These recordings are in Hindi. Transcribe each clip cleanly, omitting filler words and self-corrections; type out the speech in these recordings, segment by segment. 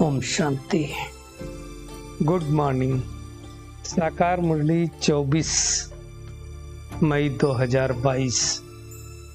ओम शांति। Good morning. साकार मुरली 24 मई 2022।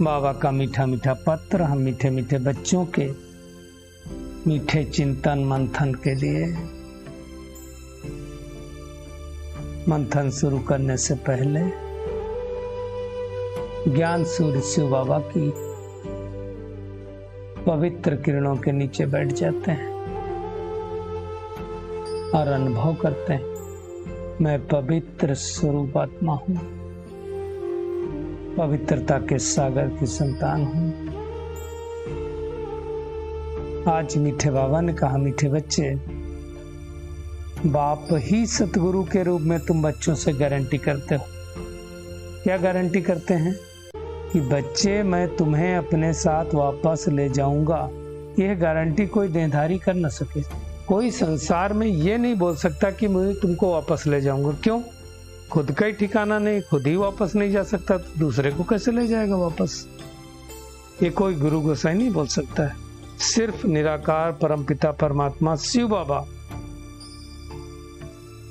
बाबा का मीठा मीठा पत्र हम मीठे मीठे बच्चों के मीठे चिंतन मंथन के लिए। मंथन शुरू करने से पहले ज्ञान सूर्य शिव बाबा की पवित्र किरणों के नीचे बैठ जाते हैं और अनुभव करते हैं, मैं पवित्र स्वरूप आत्मा हूं, पवित्रता के सागर की संतान हूं। आज मीठे बाबा ने कहा, मीठे बच्चे, बाप ही सतगुरु के रूप में तुम बच्चों से गारंटी करते हो। क्या गारंटी करते हैं? कि बच्चे, मैं तुम्हें अपने साथ वापस ले जाऊंगा। यह गारंटी कोई देनधारी कर न सके। कोई संसार में ये नहीं बोल सकता कि मैं तुमको वापस ले जाऊंगा। क्यों? खुद का ही ठिकाना नहीं, खुद ही वापस नहीं जा सकता तो दूसरे को कैसे ले जाएगा वापस? ये कोई गुरु गोसाई नहीं बोल सकता है। सिर्फ निराकार परमपिता परमात्मा शिव बाबा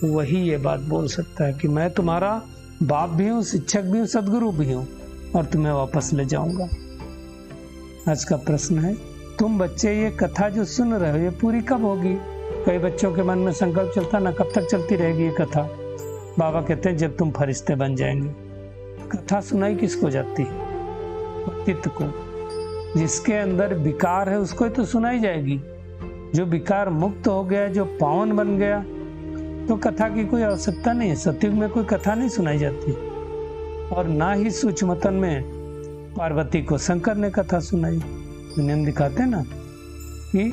वही ये बात बोल सकता है कि मैं तुम्हारा बाप भी हूँ, शिक्षक भी हूँ, सदगुरु भी हूँ और तुम्हें वापस ले जाऊंगा। आज का प्रश्न है, तुम बच्चे ये कथा जो सुन रहे हो ये पूरी कब होगी? कई बच्चों के मन में संकल्प चलता ना, कब तक चलती रहेगी ये कथा? बाबा कहते हैं जब तुम फरिश्ते बन जाएंगे। कथा सुनाई किसको जाती है? पतित को। जिसके अंदर विकार है उसको ही तो सुनाई जाएगी। जो विकार मुक्त हो गया, जो पावन बन गया, तो कथा की कोई आवश्यकता नहीं है। सतयुग में कोई कथा नहीं सुनाई जाती और ना ही सूक्ष्मतन में पार्वती को शंकर ने कथा सुनाई। नियम दिखाते ना कि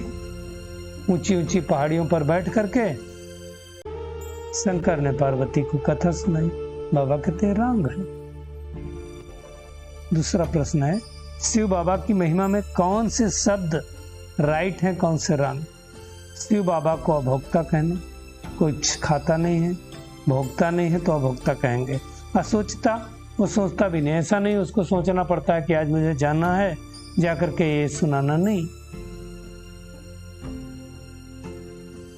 ऊंची ऊंची पहाड़ियों पर बैठ करके शंकर ने पार्वती को कथा सुनाई। बाबा कहते हैं रंग है। दूसरा प्रश्न है, शिव बाबा की महिमा में कौन से शब्द राइट हैं, कौन से रंग? शिव बाबा को अभोक्ता कहने, कुछ खाता नहीं है, भोगता नहीं है तो अभोक्ता कहेंगे। असोचता, वो सोचता भी नहीं, ऐसा नहीं उसको सोचना पड़ता है कि आज मुझे जाना है, जाकर के ये सुनाना नहीं।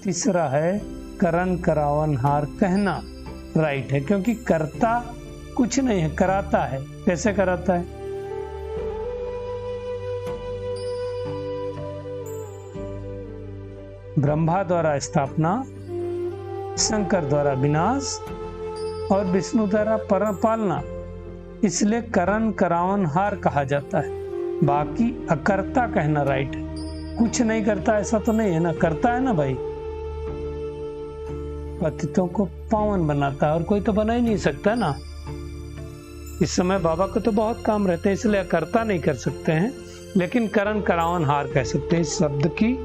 तीसरा है करन करावन हार कहना, राइट है, क्योंकि करता कुछ नहीं है, कराता है। कैसे कराता है? ब्रह्मा द्वारा स्थापना, शंकर द्वारा विनाश और विष्णु द्वारा पालना, इसलिए करन करावन हार कहा जाता है। बाकी अकर्ता कहना राइट है। कुछ नहीं करता ऐसा तो नहीं है ना, करता है ना भाई। पतितों को पावन बनाता है और कोई तो बना ही नहीं सकता ना। इस समय बाबा को तो बहुत काम रहते हैं, इसलिए अकर्ता नहीं कर सकते हैं, लेकिन करन करावन हार कह सकते हैं। इस शब्द की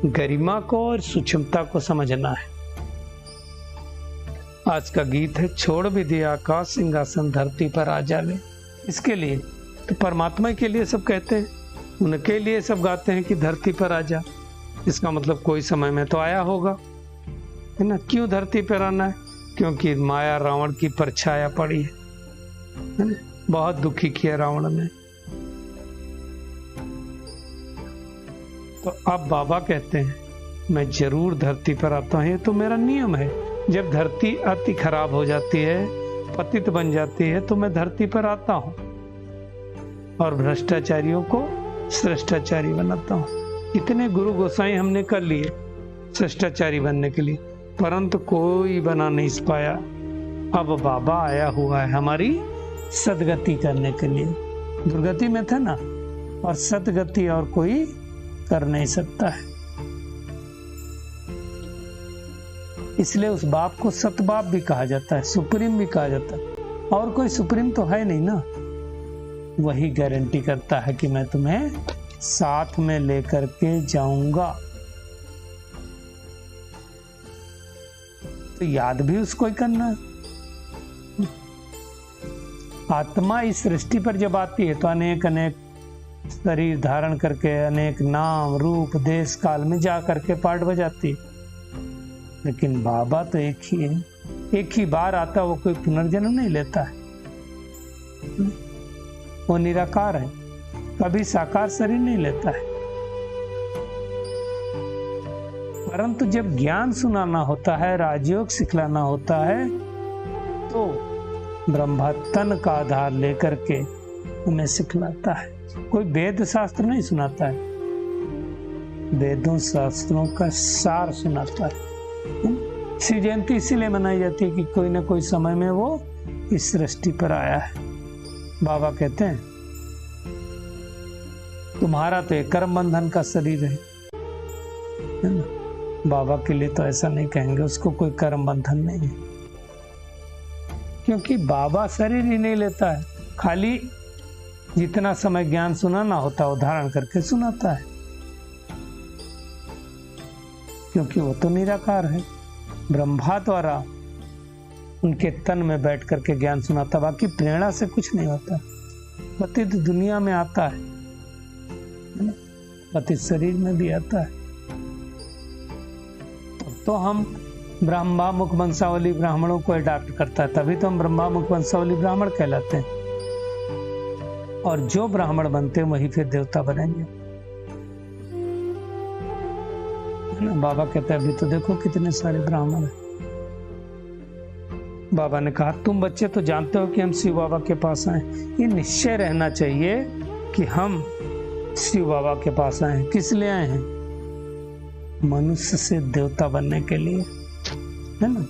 गरिमा को और सूक्ष्मता को समझना है। आज का गीत है, छोड़ भी दिया आकाश सिंहासन धरती पर आ जावे। इसके लिए तो परमात्मा के लिए सब कहते हैं, उनके लिए सब गाते हैं कि धरती पर आ जा। इसका मतलब कोई समय में तो आया होगा, है ना? क्यों धरती पर आना है? क्योंकि माया रावण की परछाया पड़ी है ना? बहुत दुखी किया रावण ने। तो अब बाबा कहते हैं मैं जरूर धरती पर आता हूँ, ये तो मेरा नियम है। जब धरती अति खराब हो जाती है, पतित बन जाती है, तो मैं धरती पर आता हूँ और भ्रष्टाचारियों को श्रेष्ठाचारी बनाता हूँ। इतने गुरु गोसाई हमने कर लिए श्रेष्ठाचारी बनने के लिए, परंतु कोई बना नहीं पाया। अब बाबा आया हुआ है हमारी सदगति करने के लिए। दुर्गति में थे ना, और सदगति और कोई कर नहीं सकता है। इसलिए उस बाप को सतबाप भी कहा जाता है, सुप्रीम भी कहा जाता है। और कोई सुप्रीम तो है नहीं ना। वही गारंटी करता है कि मैं तुम्हें साथ में लेकर के जाऊंगा। तो याद भी उसको ही करना है। आत्मा इस सृष्टि पर जब आती है तो अनेक अनेक शरीर धारण करके अनेक नाम रूप देश काल में जा करके पार्ट बजाती, लेकिन बाबा तो एक ही है, एक ही बार आता। वो कोई पुनर्जन्म नहीं लेता है, वो निराकार है, कभी साकार शरीर नहीं लेता है। परंतु जब ज्ञान सुनाना होता है, राजयोग सिखलाना होता है, तो ब्रह्मा तन का आधार लेकर के हमें सिखलाता है। कोई वेद शास्त्र नहीं सुनाता है, वेदों शास्त्रों का सार सुनाता है। शिव जयंती इसीलिए मनाई जाती है कि कोई ना कोई समय में वो इस सृष्टि पर आया है। बाबा कहते हैं तुम्हारा तो एक कर्म बंधन का शरीर है ना। बाबा के लिए तो ऐसा नहीं कहेंगे, उसको कोई कर्म बंधन नहीं है, क्योंकि बाबा शरीर ही नहीं लेता है, खाली जितना समय ज्ञान सुनाना होता है वो धारण करके सुनाता है, क्योंकि वो तो निराकार है। ब्रह्मा द्वारा उनके तन में बैठ करके ज्ञान सुनाता, बाकी प्रेरणा से कुछ नहीं होता। पतित दुनिया में आता है ना, पतित शरीर में भी आता है। तो हम ब्रह्मा मुख वंशावली ब्राह्मणों को अडॉप्ट करता है, तभी तो हम ब्रह्मा मुख वंशावली ब्राह्मण कहलाते हैं। और जो ब्राह्मण बनते हैं वही फिर देवता बनेंगे, है ना। बाबा कहते हैं अभी तो देखो कितने सारे ब्राह्मण हैं। बाबा ने कहा तुम बच्चे तो जानते हो कि हम शिव बाबा के पास आए। ये निश्चय रहना चाहिए कि हम शिव बाबा के पास आए हैं। किस लिए आए हैं? मनुष्य से देवता बनने के लिए, है ना।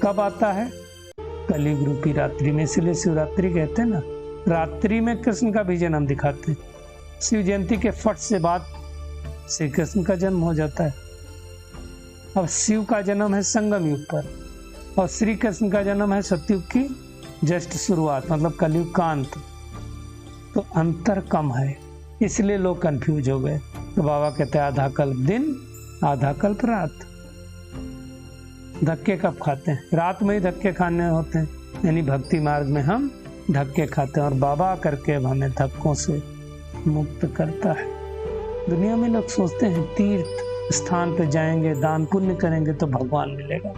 कब आता है? कलयुग रूपी रात्रि में, इसलिए शिवरात्रि कहते हैं ना। रात्रि में कृष्ण का भी जन्म दिखाते हैं। शिव जयंती के फट से बाद श्री कृष्ण का जन्म हो जाता है। अब शिव का जन्म है संगम युग पर और श्री कृष्ण का जन्म है सतयुग की जस्ट शुरुआत, मतलब कलयुग का अंत। तो अंतर कम है, इसलिए लोग कंफ्यूज हो गए। तो बाबा कहते हैं आधा कल्प दिन आधा कल्प रात। धक्के कब खाते हैं? रात में ही धक्के खाने होते हैं, यानी भक्ति मार्ग में हम धक्के खाते हैं और बाबा करके अब हमें धक्कों से मुक्त करता है। दुनिया में लोग सोचते हैं तीर्थ स्थान पे जाएंगे, दान पुण्य करेंगे तो भगवान मिलेगा,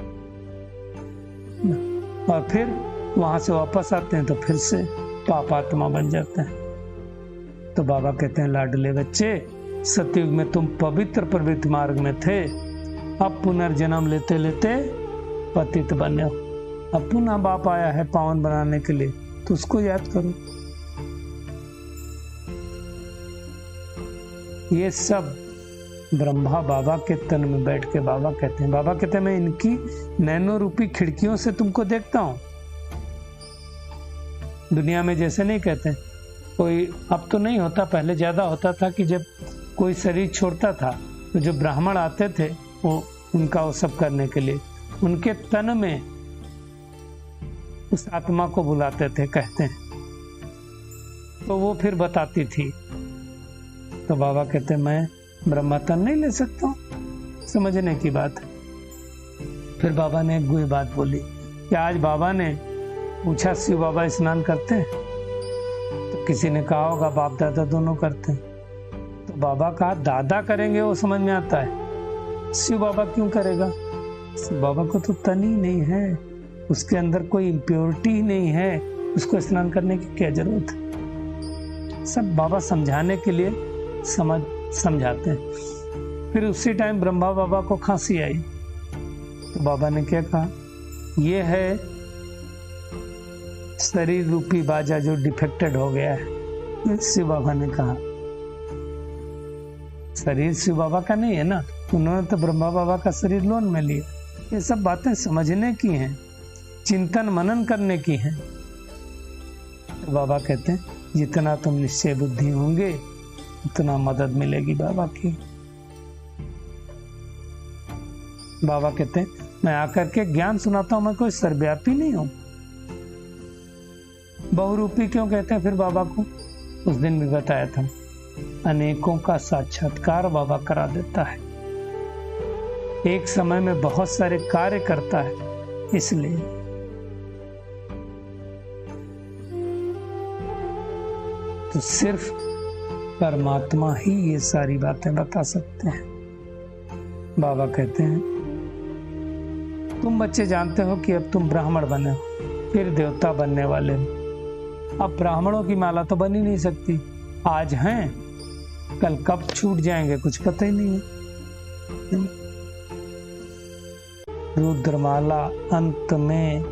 और फिर वहां से वापस आते हैं तो फिर से पापात्मा बन जाते हैं। तो बाबा कहते हैं लाडले बच्चे, सतयुग में तुम पवित्र प्रवृत्ति मार्ग में थे, अब पुनर्जन्म लेते लेते पतित बने हो। अब पुनः बाप आया है पावन बनाने के लिए, तो उसको याद करो। ये सब ब्रह्मा बाबा के तन में बैठ के बाबा कहते हैं, मैं इनकी नैनो रूपी खिड़कियों से तुमको देखता हूं। दुनिया में जैसे नहीं कहते कोई, अब तो नहीं होता, पहले ज्यादा होता था कि जब कोई शरीर छोड़ता था तो जो ब्राह्मण आते थे वो उनका वो सब करने के लिए उनके तन में उस आत्मा को बुलाते थे, कहते हैं, तो वो फिर बताती थी। तो बाबा कहते मैं ब्रह्मा तन नहीं ले सकता हूं, समझने की बात है। फिर बाबा ने एक गुई बात बोली कि आज बाबा ने पूछा शिव बाबा स्नान करते हैं? तो किसी ने कहा होगा बाप दादा दोनों करते हैं। तो बाबा कहा दादा करेंगे वो समझ में आता है, शिव बाबा क्यों करेगा? शिव बाबा को तो तन ही नहीं है, उसके अंदर कोई इम्प्योरिटी ही नहीं है, उसको स्नान करने की क्या जरूरत है? सब बाबा समझाने के लिए समझाते हैं। फिर उसी टाइम ब्रह्मा बाबा को खांसी आई, तो बाबा ने क्या कहा, ये है शरीर रूपी बाजा जो डिफेक्टेड हो गया है। शिव बाबा ने कहा शरीर शिव बाबा का नहीं है ना, उन्होंने तो ब्रह्मा बाबा का शरीर लोन में लिया। ये सब बातें समझने की हैं, चिंतन मनन करने की हैं। तो बाबा कहते हैं जितना तुम निश्चय बुद्धि होंगे उतना मदद मिलेगी बाबा की। बाबा कहते हैं मैं आकर के ज्ञान सुनाता हूं, मैं कोई सर्वव्यापी नहीं हूं। बहुरूपी क्यों कहते हैं फिर बाबा को? उस दिन भी बताया था, अनेकों का साक्षात्कार बाबा करा देता है, एक समय में बहुत सारे कार्य करता है, इसलिए तो सिर्फ परमात्मा ही ये सारी बातें बता सकते हैं। बाबा कहते हैं तुम बच्चे जानते हो कि अब तुम ब्राह्मण बने हो, फिर देवता बनने वाले हो। अब ब्राह्मणों की माला तो बन ही नहीं सकती, आज हैं कल कब छूट जाएंगे कुछ पता ही नहीं है। रुद्रमाला अंत में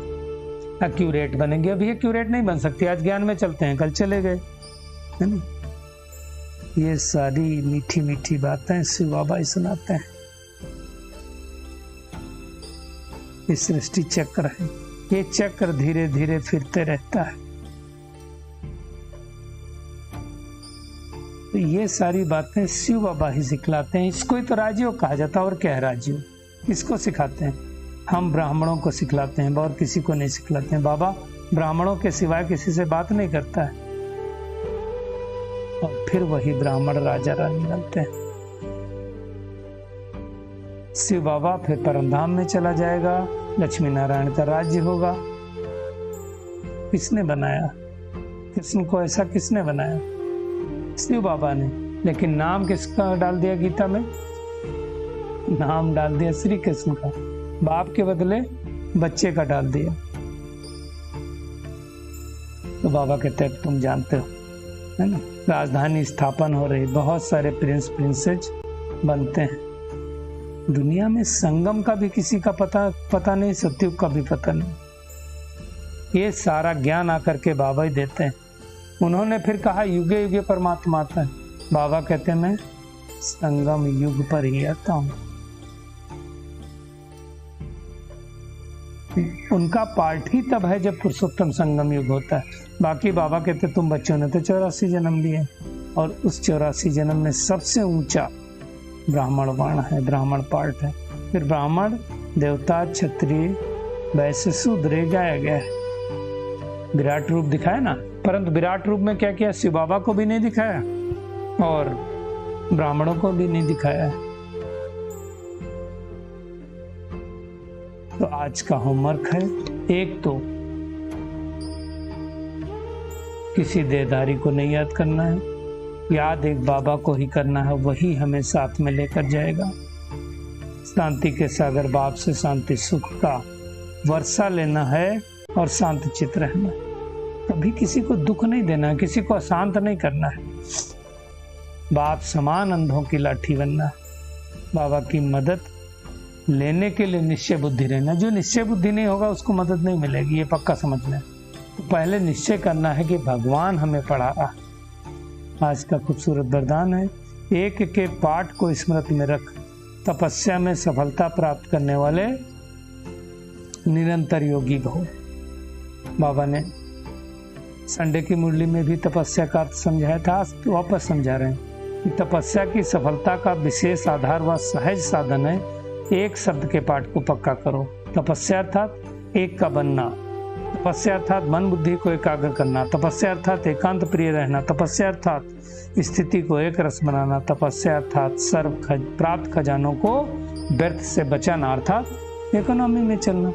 एक्यूरेट बनेंगे, अभी एक्यूरेट नहीं बन सकती। आज ज्ञान में चलते हैं, कल चले गए, है ना। ये सारी मीठी मीठी बातें शिव बाबा ही सुनाते हैं। ये सृष्टि चक्र है, ये चक्र धीरे धीरे फिरते रहता है। तो ये सारी बातें शिव बाबा ही सिखलाते हैं। इसको ही तो राजयोग कहा जाता है। और क्या है राजयोग? किसको सिखाते हैं? हम ब्राह्मणों को सिखलाते हैं और किसी को नहीं सिखलाते हैं। बाबा ब्राह्मणों के सिवाय किसी से बात नहीं करता है। और फिर वही ब्राह्मण राजा रानी बनते हैं। शिव बाबा फिर परमधाम में चला जाएगा, लक्ष्मी नारायण का राज्य होगा। किसने बनाया कृष्ण को? ऐसा किसने बनाया? शिव बाबा ने। लेकिन नाम किसका डाल दिया गीता में? नाम डाल दिया श्री कृष्ण का। बाप के बदले बच्चे का डाल दिया। तो बाबा कहते हैं तुम जानते हो, है ना, राजधानी स्थापन हो रही, बहुत सारे प्रिंस प्रिंसेस बनते हैं। दुनिया में संगम का भी किसी का पता नहीं, सतयुग का भी पता नहीं। ये सारा ज्ञान आकर के बाबा ही देते हैं। उन्होंने फिर कहा युगे युगे परमात्मा आता है। बाबा कहते हैं मैं संगम युग पर ही आता हूं। उनका पार्ट ही तब है जब पुरुषोत्तम संगम युग होता है। बाकी बाबा कहते तुम बच्चों ने तो 84 जन्म लिए, और उस 84 जन्म में सबसे ऊंचा ब्राह्मण वर्ण है, ब्राह्मण पार्ट है। फिर ब्राह्मण, देवता, क्षत्रिय, वैश्य, शूद्र गाया गया है। विराट रूप दिखाया ना, परंतु विराट रूप में क्या किया? शिव बाबा को भी नहीं दिखाया और ब्राह्मणों को भी नहीं दिखाया। तो आज का होमवर्क है, एक तो किसी देहधारी को नहीं याद करना है, याद एक बाबा को ही करना है, वही हमें साथ में लेकर जाएगा। शांति के सागर बाप से शांति सुख का वर्षा लेना है और शांत चित्त रहना है। कभी किसी को दुख नहीं देना है, किसी को अशांत नहीं करना है। बाप समान अंधों की लाठी बनना है। बाबा की मदद लेने के लिए निश्चय बुद्धि रहना। जो निश्चय बुद्धि नहीं होगा उसको मदद नहीं मिलेगी, ये पक्का समझ लें। तो पहले निश्चय करना है कि भगवान हमें पढ़ा रहा। आज का खूबसूरत वरदान है, एक के पाठ को स्मृति में रख, तपस्या में सफलता प्राप्त करने वाले निरंतर योगी भव। बाबा ने संडे की मुरली में भी तपस्या का अर्थ समझाया था, आज तो वापस समझा रहे हैं कि तपस्या की सफलता का विशेष आधार व सहज साधन है। एक शब्द के पाठ को पक्का करो। तपस्या अर्थात एक का बनना, तपस्या अर्थात मन बुद्धि को एकाग्र करना, तपस्या अर्थात एकांत प्रिय रहना, तपस्या अर्थात स्थिति को एक रस बनाना, तपस्या अर्थात सर्व प्राप्त खजानों को व्यर्थ से बचाना, अर्थात इकोनॉमी में चलना।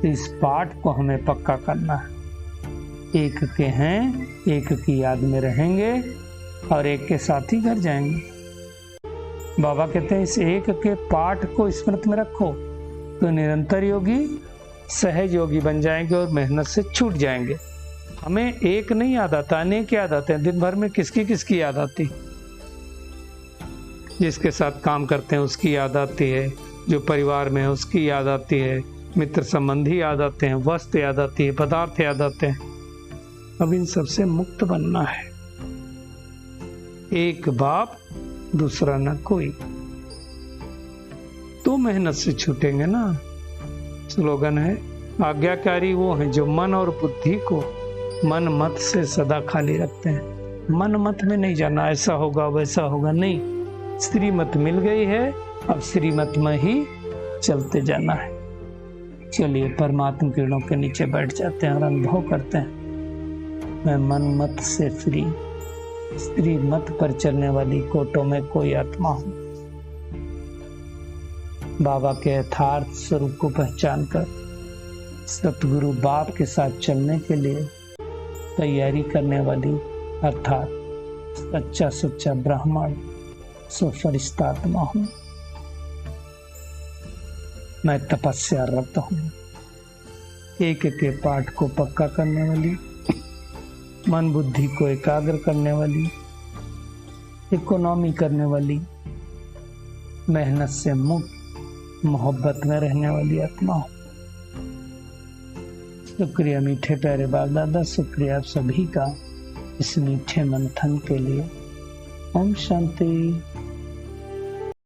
इस पाठ को हमें पक्का करना है। एक के हैं, एक की याद में रहेंगे और एक के साथ ही घर जाएंगे। बाबा कहते हैं इस एक के पाठ को स्मृति में रखो तो निरंतर योगी सहज योगी बन जाएंगे और मेहनत से छूट जाएंगे। हमें एक नहीं याद आता, अनेक याद आते हैं। दिन भर में किसकी किसकी याद आती? जिसके साथ काम करते हैं उसकी याद आती है, जो परिवार में है उसकी याद आती है, मित्र संबंधी याद आते हैं, वस्तु याद आती है, पदार्थ याद आते हैं। अब इन सबसे मुक्त बनना है। एक बाप दूसरा न कोई, तो मेहनत से छूटेंगे ना। स्लोगन है, आज्ञाकारी वो हैं जो मन और बुद्धि को मन मत से सदा खाली रखते हैं। मन मत में नहीं जाना, ऐसा होगा वैसा होगा, नहीं। श्रीमत मिल गई है, अब श्रीमत में ही चलते जाना है। चलिए परमात्मा किरणों के नीचे बैठ जाते हैं और अनुभव करते हैं, मैं मन मत से फ्री, स्त्री मत पर चलने वाली कोटों में कोई आत्मा हूं। बाबा के यथार्थ स्वरूप को पहचान कर सतगुरु बाप के साथ चलने के लिए तैयारी करने वाली अर्थात सच्चा सच्चा ब्राह्मण सो फरिश्ता आत्मा हूं। मैं तपस्या रत हूं। एक के पाठ को पक्का करने वाली, मन बुद्धि को एकाग्र करने वाली, इकोनॉमी करने वाली, मेहनत से मुक्त, मोहब्बत में रहने वाली आत्मा हो। शुक्रिया मीठे प्यारे बाप दादा, शुक्रिया आप सभी का इस मीठे मंथन के लिए। ओम शांति।